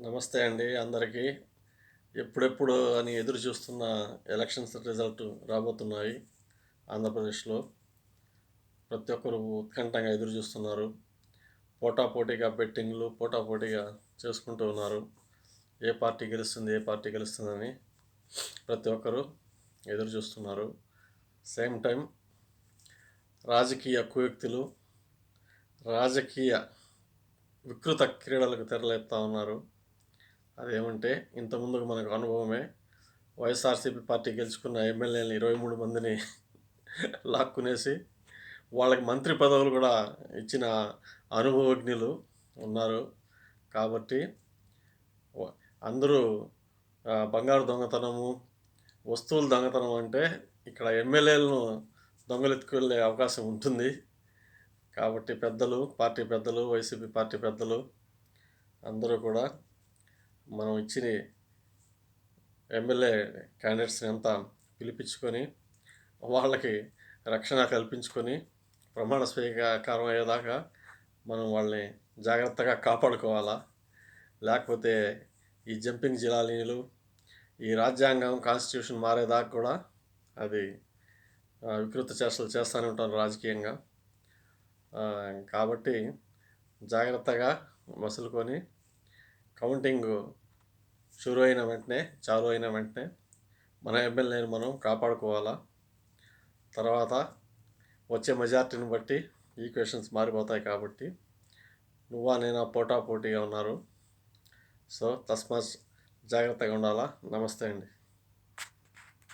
నమస్తే అండి అందరికీ. ఎప్పుడెప్పుడు అని ఎదురు చూస్తున్న ఎలక్షన్స్ రిజల్ట్ రాబోతున్నాయి ఆంధ్రప్రదేశ్లో. ప్రతి ఒక్కరు ఉత్కంఠంగా ఎదురు చూస్తున్నారు. పోటాపోటీగా బెట్టింగ్లు పోటాపోటీగా చేసుకుంటూ ఉన్నారు. ఏ పార్టీ గెలుస్తుంది ఏ పార్టీ గెలుస్తుందని ప్రతి ఒక్కరు ఎదురు చూస్తున్నారు. సేమ్ టైం రాజకీయ కుయుక్తులు, రాజకీయ వికృత క్రీడలకు తెరలేపుతా ఉన్నారు. అదేమంటే ఇంతకుముందుకు మనకు అనుభవమే. వైఎస్ఆర్సీపీ పార్టీ గెలుచుకున్న ఎమ్మెల్యేలని 23 మందిని లాక్కునేసి వాళ్ళకి మంత్రి పదవులు కూడా ఇచ్చిన అనుభవజ్ఞులు ఉన్నారు. కాబట్టి అందరూ బంగారు దొంగతనము, వస్తువులు దొంగతనం అంటే ఇక్కడ ఎమ్మెల్యేలను దొంగలెత్తుకెళ్ళే అవకాశం ఉంటుంది. కాబట్టి పార్టీ పెద్దలు, వైసీపీ పార్టీ పెద్దలు అందరూ కూడా మనం ఇచ్చిన ఎమ్మెల్యే క్యాండిడేట్స్ని అంతా పిలిపించుకొని వాళ్ళకి రక్షణ కల్పించుకొని ప్రమాణ స్వీకారం అయ్యేదాకా మనం వాళ్ళని జాగ్రత్తగా కాపాడుకోవాలా. లేకపోతే ఈ జంపింగ్ జిలానీలు, ఈ రాజ్యాంగం కాన్స్టిట్యూషన్ మారేదాకా కూడా అది వికృత చేష్టలు చేస్తూనే ఉంటారు రాజకీయంగా. కాబట్టి జాగ్రత్తగా మసులుకొని కౌంటింగ్ చాలు అయిన వెంటనే మన ఎమ్మెల్యేని మనం కాపాడుకోవాలా. తర్వాత వచ్చే మెజార్టీని బట్టి ఈక్వేషన్స్ మారిపోతాయి. కాబట్టి నువ్వా నేనా పోటాపోటీగా ఉన్నారు. సో తస్మాత్ జాగ్రత్తగా ఉండాలా. నమస్తే అండి.